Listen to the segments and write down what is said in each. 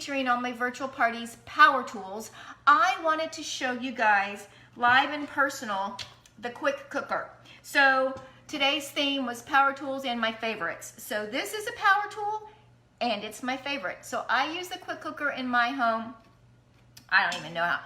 featuring on my virtual parties power tools, I wanted to show you guys live and personal the quick cooker. So today's theme was power tools and my favorites. So this is a power tool and it's my favorite. So I use the quick cooker in my home. I don't even know how.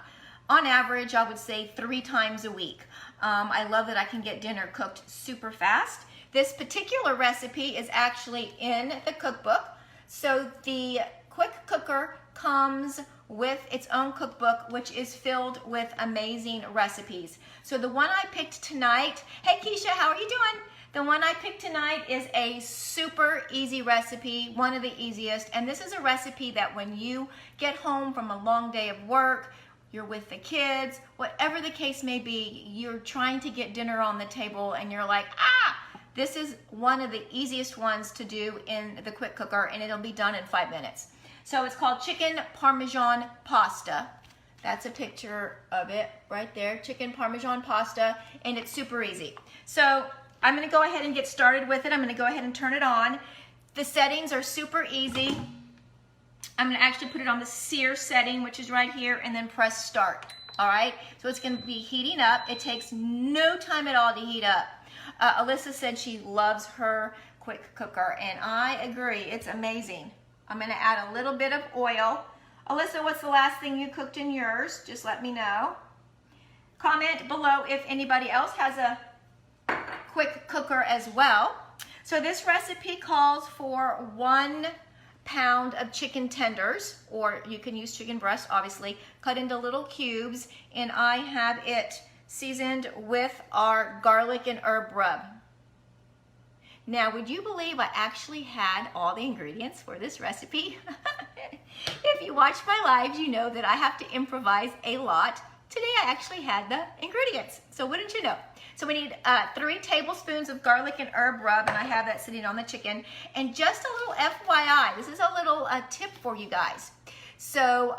On average, I would say 3 times a week. I love that I can get dinner cooked super fast. This particular recipe is actually in the cookbook. So the quick cooker comes with its own cookbook, which is filled with amazing recipes. So the one I picked tonight, hey Keisha, how are you doing? The one I picked tonight is a super easy recipe, one of the easiest. And this is a recipe that when you get home from a long day of work, you're with the kids, whatever the case may be, you're trying to get dinner on the table and you're like, this is one of the easiest ones to do in the quick cooker and it'll be done in 5 minutes. So it's called chicken Parmesan pasta. That's a picture of it right there, chicken Parmesan pasta, and it's super easy. So I'm gonna go ahead and get started with it. I'm gonna go ahead and turn it on. The settings are super easy. I'm gonna actually put it on the sear setting, which is right here, and then press start, all right? So it's gonna be heating up. It takes no time at all to heat up. Alyssa said she loves her quick cooker, and I agree, it's amazing. I'm gonna add a little bit of oil. Alyssa, what's the last thing you cooked in yours? Just let me know. Comment below if anybody else has a quick cooker as well. So this recipe calls for 1 pound of chicken tenders, or you can use chicken breast, obviously, cut into little cubes, and I have it seasoned with our garlic and herb rub. Now, would you believe I actually had all the ingredients for this recipe? If you watch my lives, you know that I have to improvise a lot. Today I actually had the ingredients, so wouldn't you know? So we need 3 tablespoons of garlic and herb rub, and I have that sitting on the chicken. And just a little FYI, this is a little tip for you guys. So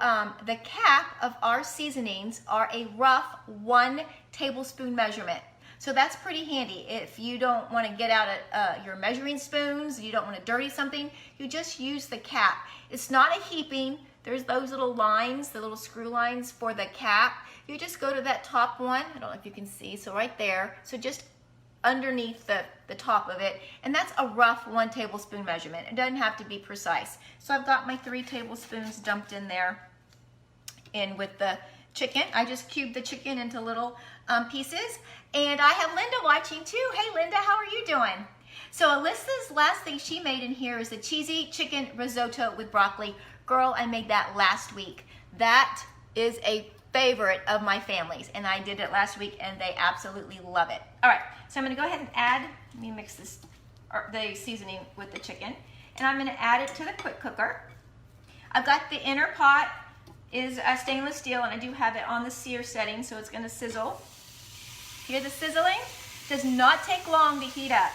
the cap of our seasonings are a rough 1 tablespoon measurement. So that's pretty handy. If you don't want to get out your measuring spoons, you don't want to dirty something, you just use the cap. It's not a heaping. There's those little lines, the little screw lines for the cap. You just go to that top one. I don't know if you can see, so right there. So just underneath the top of it, and that's a rough 1 tablespoon measurement. It doesn't have to be precise. So I've got my 3 tablespoons dumped in there. And with the chicken, I just cubed the chicken into little pieces. And I have Linda watching too. Hey Linda, how are you doing? So Alyssa's last thing she made in here is the cheesy chicken risotto with broccoli. Girl, I made that last week. That is a favorite of my family's, and I did it last week and they absolutely love it. All right, so I'm gonna go ahead and add, let me mix this, the seasoning with the chicken, and I'm gonna add it to the quick cooker. I've got the inner pot is stainless steel, and I do have it on the sear setting, so it's gonna sizzle. Hear the sizzling? Does not take long to heat up.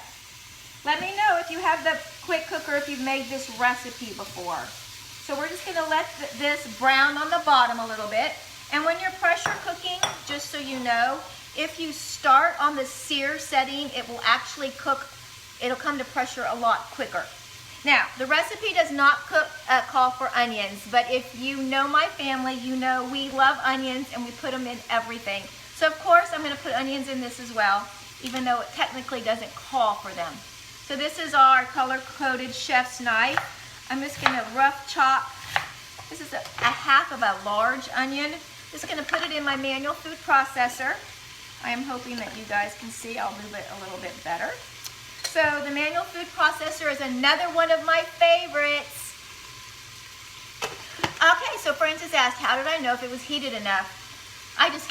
Let me know if you have the quick cooker, if you've made this recipe before. So we're just gonna let this brown on the bottom a little bit. And when you're pressure cooking, just so you know, if you start on the sear setting, it will actually cook, it'll come to pressure a lot quicker. Now, the recipe does not call for onions, but if you know my family, you know we love onions and we put them in everything. So of course I'm gonna put onions in this as well, even though it technically doesn't call for them. So this is our color-coded chef's knife. I'm just gonna rough chop. This is a half of a large onion. Just gonna put it in my manual food processor. I am hoping that you guys can see. I'll move it a little bit better. So the manual food processor is another one of my favorites. Okay, so Francis asked, how did I know if it was heated enough? I just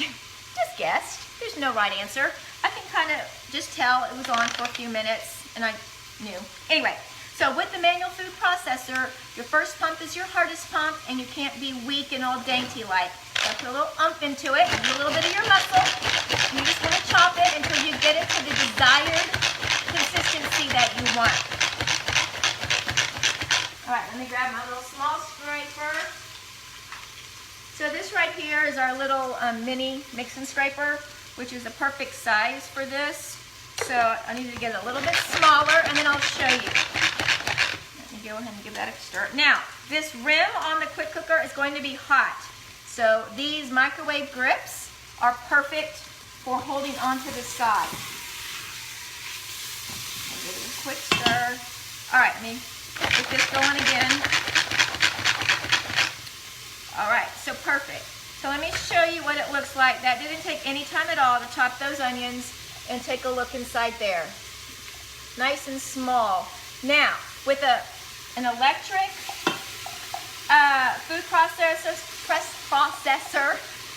guessed. There's no right answer. I can kind of just tell it was on for a few minutes and I knew. Anyway, so with the manual food processor, your first pump is your hardest pump and you can't be weak and all dainty like. So put a little oomph into it, use a little bit of your muscle. You're just gonna chop it until you get it to the desired consistency that you want. All right, let me grab my little small scraper. So this right here is our little mini mix and scraper, which is the perfect size for this. So I need to get it a little bit smaller and then I'll show you. Let me going to go ahead and give that a stir. Now, this rim on the quick cooker is going to be hot. So these microwave grips are perfect for holding onto the side. I'll give it a quick stir. All right, let me get this going again. All right, so perfect. So let me show you what it looks like. That didn't take any time at all to chop those onions and take a look inside there. Nice and small. Now, with an electric food processor,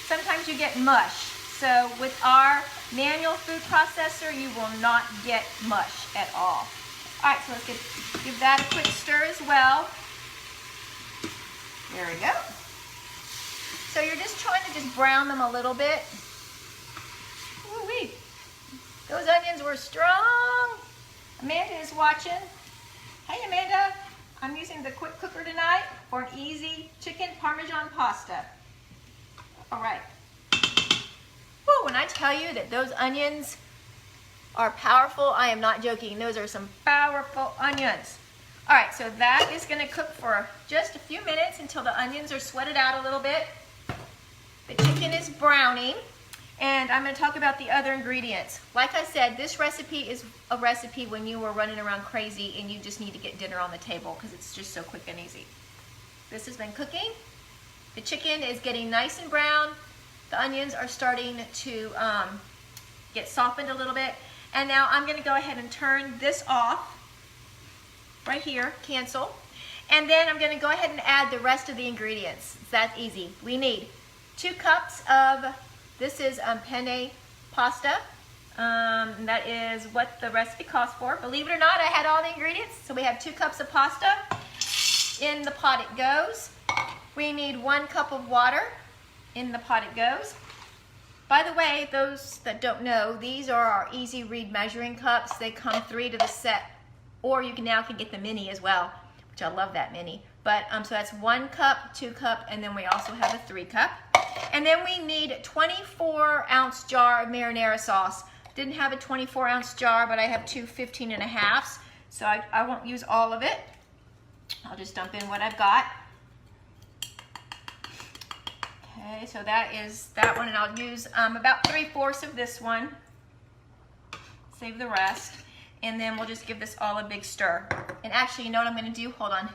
sometimes you get mush. So with our manual food processor, you will not get mush at all. All right, so let's give that a quick stir as well. There we go. So you're just trying to just brown them a little bit. Woo-wee. Those onions were strong. Amanda is watching. Hey Amanda, I'm using the quick cooker tonight for an easy chicken Parmesan pasta. All right. Woo, when I tell you that those onions are powerful, I am not joking. Those are some powerful onions. All right, so that is gonna cook for just a few minutes until the onions are sweated out a little bit. The chicken is browning, and I'm going to talk about the other ingredients. Like I said, this recipe is a recipe when you were running around crazy and you just need to get dinner on the table because it's just so quick and easy. This has been cooking. The chicken is getting nice and brown. The onions are starting to get softened a little bit. And now I'm going to go ahead and turn this off right here, cancel. And then I'm going to go ahead and add the rest of the ingredients. It's that easy. We need 2 cups of, this is penne pasta. That is what the recipe calls for. Believe it or not, I had all the ingredients. So we have 2 cups of pasta. In the pot it goes. We need 1 cup of water. In the pot it goes. By the way, those that don't know, these are our easy read measuring cups. They come 3 to the set, or you can now get the mini as well, which I love that mini. But so that's 1 cup, 2 cup, and then we also have a 3 cup. And then we need a 24-ounce jar of marinara sauce. Didn't have a 24-ounce jar, but I have 2 15-and-a-halves, so I won't use all of it. I'll just dump in what I've got. Okay, so that is that one, and I'll use about 3/4 of this one. Save the rest, and then we'll just give this all a big stir. And actually, you know what I'm going to do? Hold on.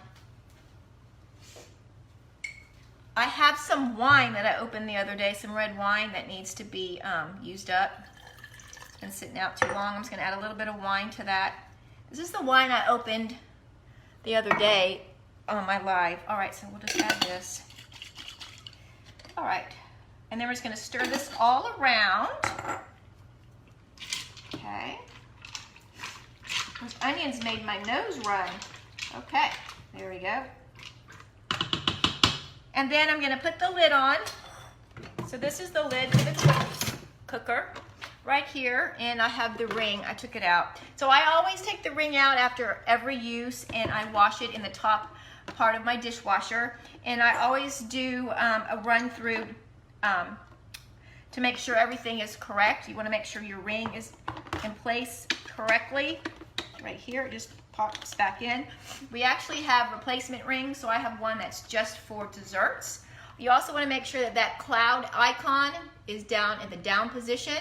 I have some wine that I opened the other day, some red wine that needs to be used up. It's been sitting out too long. I'm just going to add a little bit of wine to that. This is the wine I opened the other day on my live. All right, so we'll just add this. All right, and then we're just going to stir this all around. Okay. Those onions made my nose run. Okay, there we go. And then I'm going to put the lid on. So this is the lid to the quick cooker right here, and I have the ring. I took it out. So I always take the ring out after every use, and I wash it in the top part of my dishwasher. And I always do a run through to make sure everything is correct. You want to make sure your ring is in place correctly. Right here, it just pops back in. We actually have replacement rings, so I have one that's just for desserts. You also want to make sure that that cloud icon is down in the down position.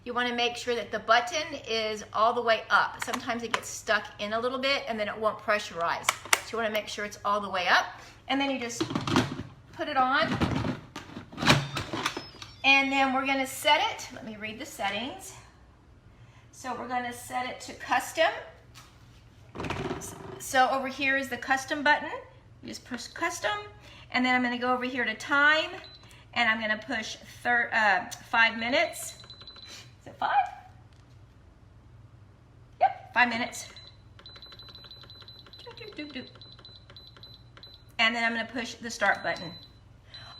You want to make sure that the button is all the way up. Sometimes it gets stuck in a little bit and then it won't pressurize. So you want to make sure it's all the way up. And then you just put it on. And then we're going to set it. Let me read the settings. So we're going to set it to custom. So over here is the custom button. You just push custom, and then I'm going to go over here to time, and I'm going to push 5 minutes. Is it 5? Yep, 5 minutes. And then I'm going to push the start button.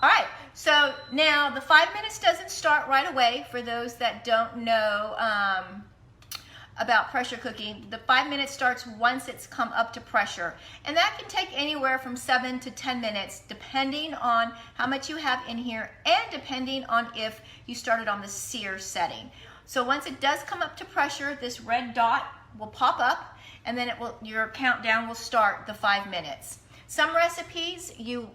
All right, so now the 5 minutes doesn't start right away. For those that don't know about pressure cooking, the 5 minutes starts once it's come up to pressure. And that can take anywhere from 7 to 10 minutes, depending on how much you have in here and depending on if you started on the sear setting. So once it does come up to pressure, this red dot will pop up, and then your countdown will start the 5 minutes. Some recipes you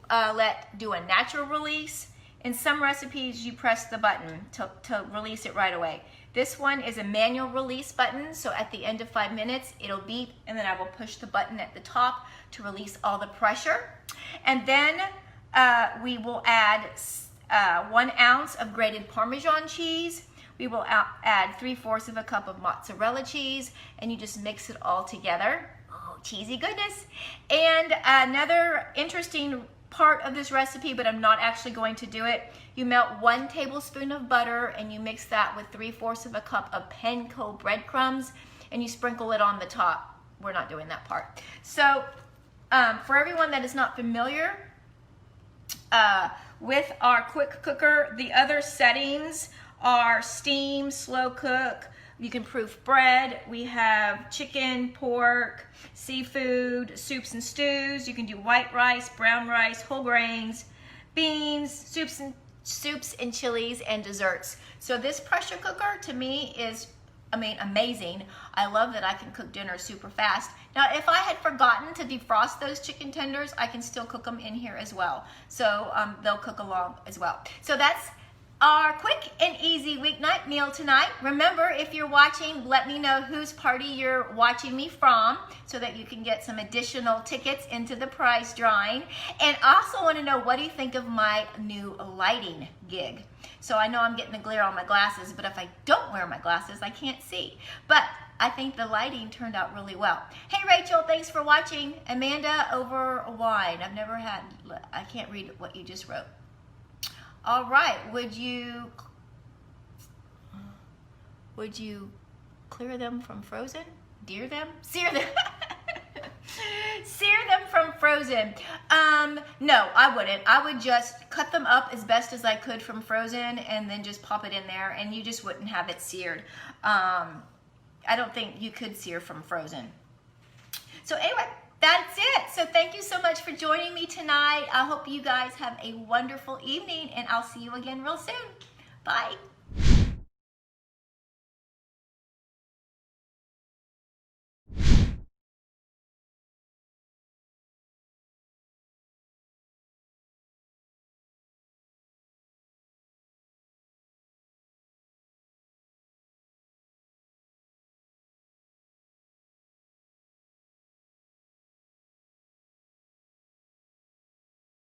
do a natural release. In some recipes you press the button to release it right away. This one is a manual release button, so at the end of 5 minutes it'll beep, and then I will push the button at the top to release all the pressure. And then we will add 1 ounce of grated Parmesan cheese. We will add 3/4 of a cup of mozzarella cheese, and you just mix it all together. Oh, cheesy goodness. And another interesting part of this recipe, but I'm not actually going to do it. You melt 1 tablespoon of butter, and you mix that with 3/4 of a cup of panko breadcrumbs, and you sprinkle it on the top. We're not doing that part. So for everyone that is not familiar with our quick cooker, the other settings are steam, slow cook. You can proof bread. We have chicken, pork, seafood, soups and stews. You can do white rice, brown rice, whole grains, beans, soups and chilies, and desserts. So this pressure cooker to me is, amazing. I love that I can cook dinner super fast. Now, if I had forgotten to defrost those chicken tenders, I can still cook them in here as well. So they'll cook along as well. So that's our quick and easy weeknight meal tonight. Remember, if you're watching, let me know whose party you're watching me from so that you can get some additional tickets into the prize drawing. And I also want to know, what do you think of my new lighting gig? So I know I'm getting the glare on my glasses, but if I don't wear my glasses, I can't see. But I think the lighting turned out really well. Hey, Rachel, thanks for watching. Amanda over wine. I can't read what you just wrote. All right, would you clear them from frozen? Dear them? Sear them? Sear them from frozen. No, I wouldn't. I would just cut them up as best as I could from frozen and then just pop it in there, and you just wouldn't have it seared. I don't think you could sear from frozen. So anyway, that's it. So thank you so much for joining me tonight. I hope you guys have a wonderful evening, and I'll see you again real soon. Bye.